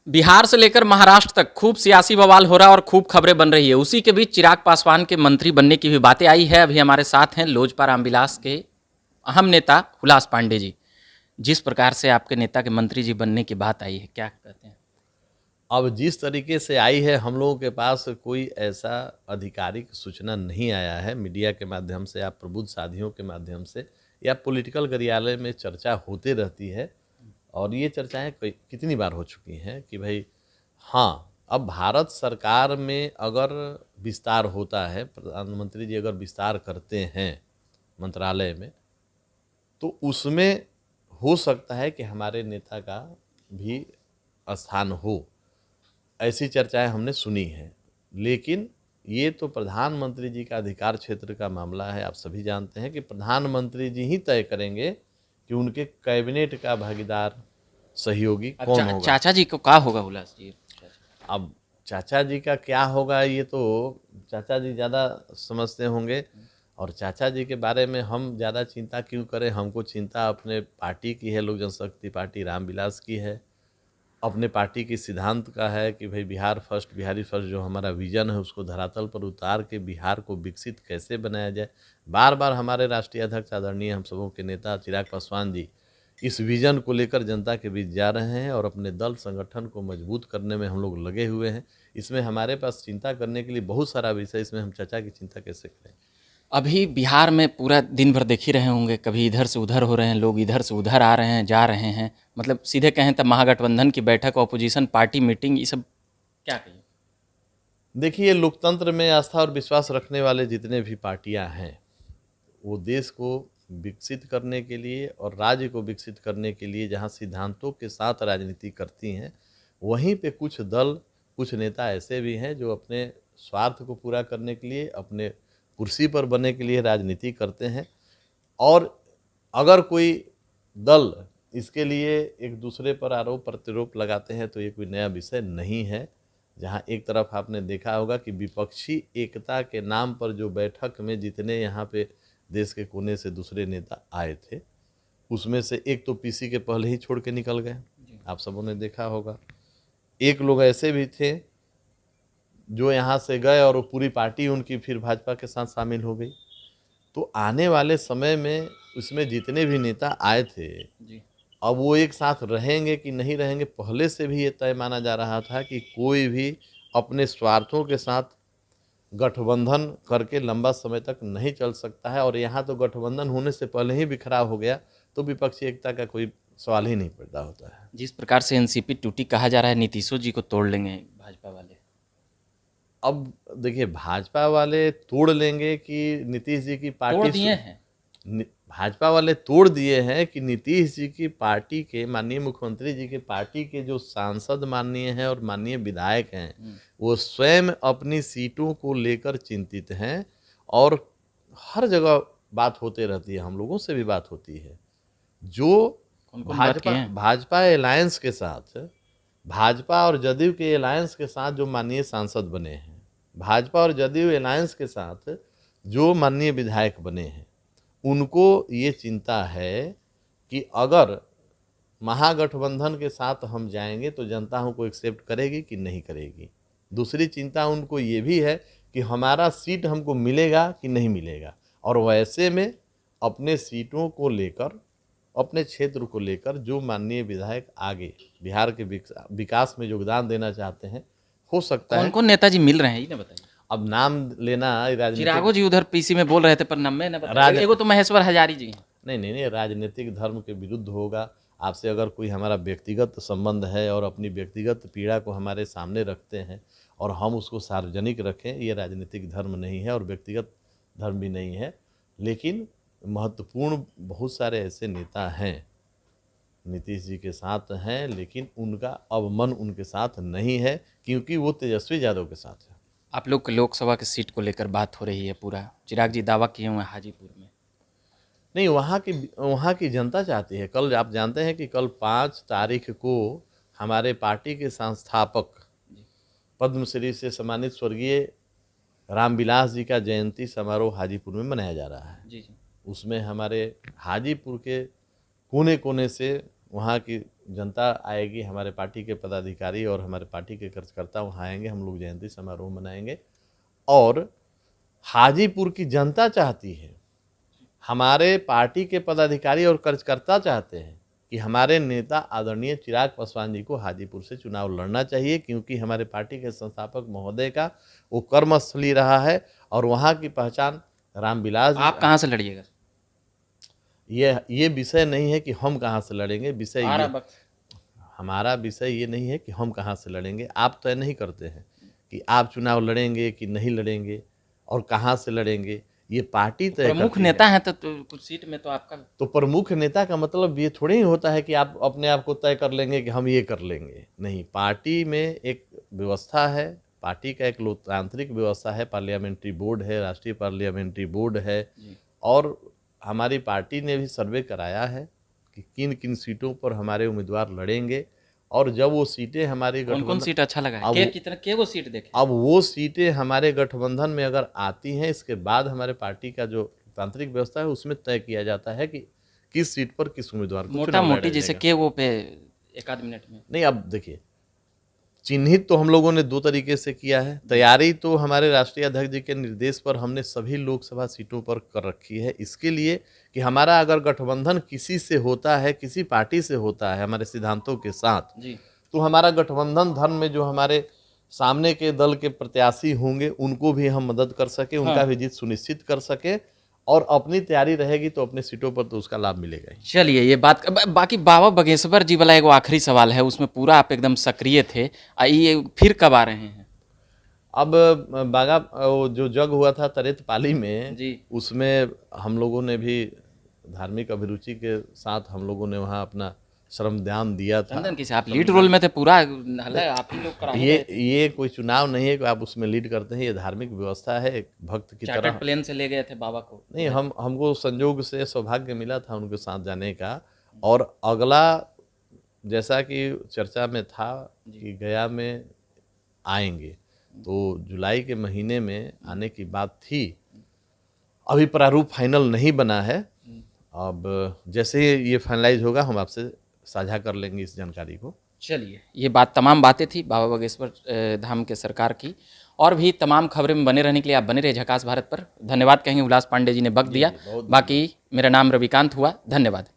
बिहार से लेकर महाराष्ट्र तक खूब सियासी बवाल हो रहा है और खूब खबरें बन रही है। उसी के बीच चिराग पासवान के मंत्री बनने की भी बातें आई है। अभी हमारे साथ हैं लोजपा रामविलास के अहम नेता हुलास पांडे जी। जिस प्रकार से आपके नेता के मंत्री जी बनने की बात आई है, क्या कहते हैं? अब जिस तरीके से आई है, हम लोगों के पास कोई ऐसा आधिकारिक सूचना नहीं आया है। मीडिया के माध्यम से या प्रबुद्ध साथियों के माध्यम से या पॉलिटिकल कार्यालय में चर्चा होते रहती है, और ये चर्चाएं कितनी बार हो चुकी हैं कि भाई हाँ, अब भारत सरकार में अगर विस्तार होता है, प्रधानमंत्री जी अगर विस्तार करते हैं मंत्रालय में, तो उसमें हो सकता है कि हमारे नेता का भी स्थान हो। ऐसी चर्चाएं हमने सुनी हैं, लेकिन ये तो प्रधानमंत्री जी का अधिकार क्षेत्र का मामला है। आप सभी जानते हैं कि प्रधानमंत्री जी ही तय करेंगे कि उनके कैबिनेट का भागीदार सहयोगी अब कौन होगा। चाचा जी को क्या होगा हुलास जी? अब चाचा जी का क्या होगा, ये तो चाचा जी ज़्यादा समझते होंगे, और चाचा जी के बारे में हम ज़्यादा चिंता क्यों करें। हमको चिंता अपने पार्टी की है, लोक जनशक्ति पार्टी रामविलास की है। अपने पार्टी की सिद्धांत का है कि भाई बिहार फर्स्ट, बिहारी फर्स्ट जो हमारा विजन है उसको धरातल पर उतार के बिहार को विकसित कैसे बनाया जाए। बार बार हमारे राष्ट्रीय अध्यक्ष आदरणीय हम सबों के नेता चिराग पासवान जी इस विजन को लेकर जनता के बीच जा रहे हैं, और अपने दल संगठन को मजबूत करने में हम लोग लगे हुए हैं। इसमें हमारे पास चिंता करने के लिए बहुत सारा विषय, इसमें हम चर्चा की चिंता कैसे करें। अभी बिहार में पूरा दिन भर देख ही रहे होंगे, कभी इधर से उधर हो रहे हैं लोग, इधर से उधर आ रहे हैं, जा रहे हैं। मतलब सीधे कहें तो महागठबंधन की बैठक, ऑपोजिशन पार्टी मीटिंग, ये सब क्या कहें? देखिए, लोकतंत्र में आस्था और विश्वास रखने वाले जितने भी पार्टियां हैं, वो देश को विकसित करने के लिए और राज्य को विकसित करने के लिए जहाँ सिद्धांतों के साथ राजनीति करती हैं, वहीं पे कुछ दल, कुछ नेता ऐसे भी हैं जो अपने स्वार्थ को पूरा करने के लिए, अपने कुर्सी पर बनने के लिए राजनीति करते हैं। और अगर कोई दल इसके लिए एक दूसरे पर आरोप प्रत्यारोप लगाते हैं तो ये कोई नया विषय नहीं है। जहाँ एक तरफ आपने देखा होगा कि विपक्षी एकता के नाम पर जो बैठक में जितने यहाँ पे देश के कोने से दूसरे नेता आए थे, उसमें से एक तो पीसी के पहले ही छोड़ के निकल गए, आप सबों ने देखा होगा। एक लोग ऐसे भी थे जो यहाँ से गए और वो पूरी पार्टी उनकी फिर भाजपा के साथ शामिल हो गई। तो आने वाले समय में उसमें जितने भी नेता आए थे, जी। अब वो एक साथ रहेंगे कि नहीं रहेंगे, पहले से भी ये तय माना जा रहा था कि कोई भी अपने स्वार्थों के साथ गठबंधन करके लंबा समय तक नहीं चल सकता है। और यहाँ तो गठबंधन होने से पहले ही बिखराव हो गया, तो विपक्षी एकता का कोई सवाल ही नहीं पैदा होता है। जिस प्रकार से एनसीपी टूटी कहा जा रहा है, नीतीशों जी को तोड़ लेंगे भाजपा वाले। अब देखिए, भाजपा वाले तोड़ लेंगे कि नीतीश जी की तोड़ पार्टी दिए हैं। भाजपा वाले तोड़ दिए हैं कि नीतीश जी की पार्टी के, माननीय मुख्यमंत्री जी के पार्टी के जो सांसद माननीय हैं और माननीय विधायक हैं, वो स्वयं अपनी सीटों को लेकर चिंतित हैं। और हर जगह बात होते रहती है, हम लोगों से भी बात होती है। जो कौन कौन बात किए भाजपा हैं? भाजपा अलायंस के साथ, भाजपा और जदयू के अलायंस के साथ जो माननीय सांसद बने हैं, भाजपा और जदयू अलायंस के साथ जो माननीय विधायक बने हैं, उनको ये चिंता है कि अगर महागठबंधन के साथ हम जाएंगे तो जनता हमको एक्सेप्ट करेगी कि नहीं करेगी। दूसरी चिंता उनको ये भी है कि हमारा सीट हमको मिलेगा कि नहीं मिलेगा। और वैसे में अपने सीटों को लेकर, अपने क्षेत्र को लेकर जो माननीय विधायक आगे बिहार के विकास में योगदान देना चाहते हैं, हो सकता कौन है। कौन नेताजी मिल रहे हैं ये ना बताइए। अब नाम लेना चिरागो राजनीतिक जी उधर पीसी में बोल रहे थे, पर नम्मे ना बताइए। राज एगो तो महेश्वर हजारी जी हैं। नहीं, राजनीतिक धर्म के विरुद्ध होगा। आपसे अगर कोई हमारा व्यक्तिगत संबंध है और अपनी व्यक्तिगत पीड़ा को हमारे सामने रखते हैं और हम उसको सार्वजनिक रखें, ये राजनीतिक धर्म नहीं है और व्यक्तिगत धर्म भी नहीं है। लेकिन महत्वपूर्ण बहुत सारे ऐसे नेता हैं, नीतीश जी के साथ हैं, लेकिन उनका अब मन उनके साथ नहीं है, क्योंकि वो तेजस्वी यादव के साथ है। आप लोग के लोकसभा की सीट को लेकर बात हो रही है पूरा। चिराग जी दावा किए हुए हैं हाजीपुर में। नहीं, वहाँ की जनता चाहती है। कल आप जानते हैं कि कल 5 तारीख को हमारे पार्टी के संस्थापक, पद्मश्री से सम्मानित स्वर्गीय रामविलास जी का जयंती समारोह हाजीपुर में मनाया जा रहा है। उसमें हमारे हाजीपुर के कोने कोने से, वहाँ की जनता आएगी, हमारे पार्टी के पदाधिकारी और हमारे पार्टी के कार्यकर्ता वहाँ आएंगे, हम लोग जयंती समारोह मनाएंगे। और हाजीपुर की जनता चाहती है, हमारे पार्टी के पदाधिकारी और कार्यकर्ता चाहते हैं कि हमारे नेता आदरणीय चिराग पासवान जी को हाजीपुर से चुनाव लड़ना चाहिए, क्योंकि हमारे पार्टी के संस्थापक महोदय का वो कर्मस्थली रहा है और वहाँ की पहचान रामविलास। आप कहाँ से लड़िएगा? ये विषय नहीं है कि हम कहाँ से लड़ेंगे, हमारा विषय ये नहीं है कि हम कहाँ से लड़ेंगे। आप तय नहीं करते हैं कि आप चुनाव लड़ेंगे कि नहीं लड़ेंगे और कहाँ से लड़ेंगे, ये पार्टी तय करती है। प्रमुख नेता हैं तो कुछ सीट में तो आपका तो प्रमुख नेता का मतलब ये थोड़ी ही होता है कि आप अपने आप को तय कर लेंगे कि हम ये कर लेंगे। नहीं, पार्टी में एक व्यवस्था है, पार्टी का एक लोकतांत्रिक व्यवस्था है, पार्लियामेंट्री बोर्ड है, राष्ट्रीय पार्लियामेंट्री बोर्ड है। और हमारी पार्टी ने भी सर्वे कराया है कि किन किन सीटों पर हमारे उम्मीदवार लड़ेंगे, और जब वो सीटें हमारे कौन सीट अच्छा लगा है? कितने वो सीट देखे? अब वो सीटें हमारे गठबंधन में अगर आती हैं, इसके बाद हमारे पार्टी का जो तांत्रिक व्यवस्था है उसमें तय किया जाता है कि किस सीट पर किस उम्मीदवार को मोटा मोटी जैसे के वो पे एक आध मिनट में नहीं। अब देखिए, चिन्हित तो हम लोगों ने 2 तरीके से किया है। तैयारी तो हमारे राष्ट्रीय अध्यक्ष जी के निर्देश पर हमने सभी लोकसभा सीटों पर कर रखी है, इसके लिए कि हमारा अगर गठबंधन किसी से होता है, किसी पार्टी से होता है हमारे सिद्धांतों के साथ जी, तो हमारा गठबंधन धर्म में जो हमारे सामने के दल के प्रत्याशी होंगे उनको भी हम मदद कर सके, उनका भी जीत सुनिश्चित कर सके, और अपनी तैयारी रहेगी तो अपने सीटों पर तो उसका लाभ मिलेगा ही। चलिए ये बात बाकी बाबा बागेश्वर जी वाला एक आखिरी सवाल है, उसमें पूरा आप एकदम सक्रिय थे, ये फिर कब आ रहे हैं? अब बागा जो जग हुआ था तरेतपाली में जी, उसमें हम लोगों ने भी धार्मिक अभिरुचि के साथ हम लोगों ने वहाँ अपना श्रमदान दिया था। चंदन किसे आप लीड रोल में थे, पूरा हल्ला आप ही लोग कराए? ये कोई चुनाव नहीं है कि आप उसमें लीड करते हैं, ये धार्मिक व्यवस्था है, एक भक्त की तरह। चार्टर्ड प्लेन से ले गए थे बाबा को? नहीं, हमको संयोग से सौभाग्य मिला था उनके साथ जाने का। और अगला जैसा कि चर्चा में था कि गया में आएंगे, तो जुलाई के महीने में आने की बात थी। अभी प्रारूप फाइनल नहीं बना है, अब जैसे ये फाइनलाइज होगा हम आपसे साझा कर लेंगे इस जानकारी को। चलिए, ये बातमाम बातें थी बाबा बागेश्वर धाम के सरकार की। और भी तमाम खबरें में बने रहने के लिए आप बने रहे झकास भारत पर। धन्यवाद कहेंगे, हुलास पांडे जी ने वक्त दिया। बाकी मेरा नाम रविकांत हुआ, धन्यवाद।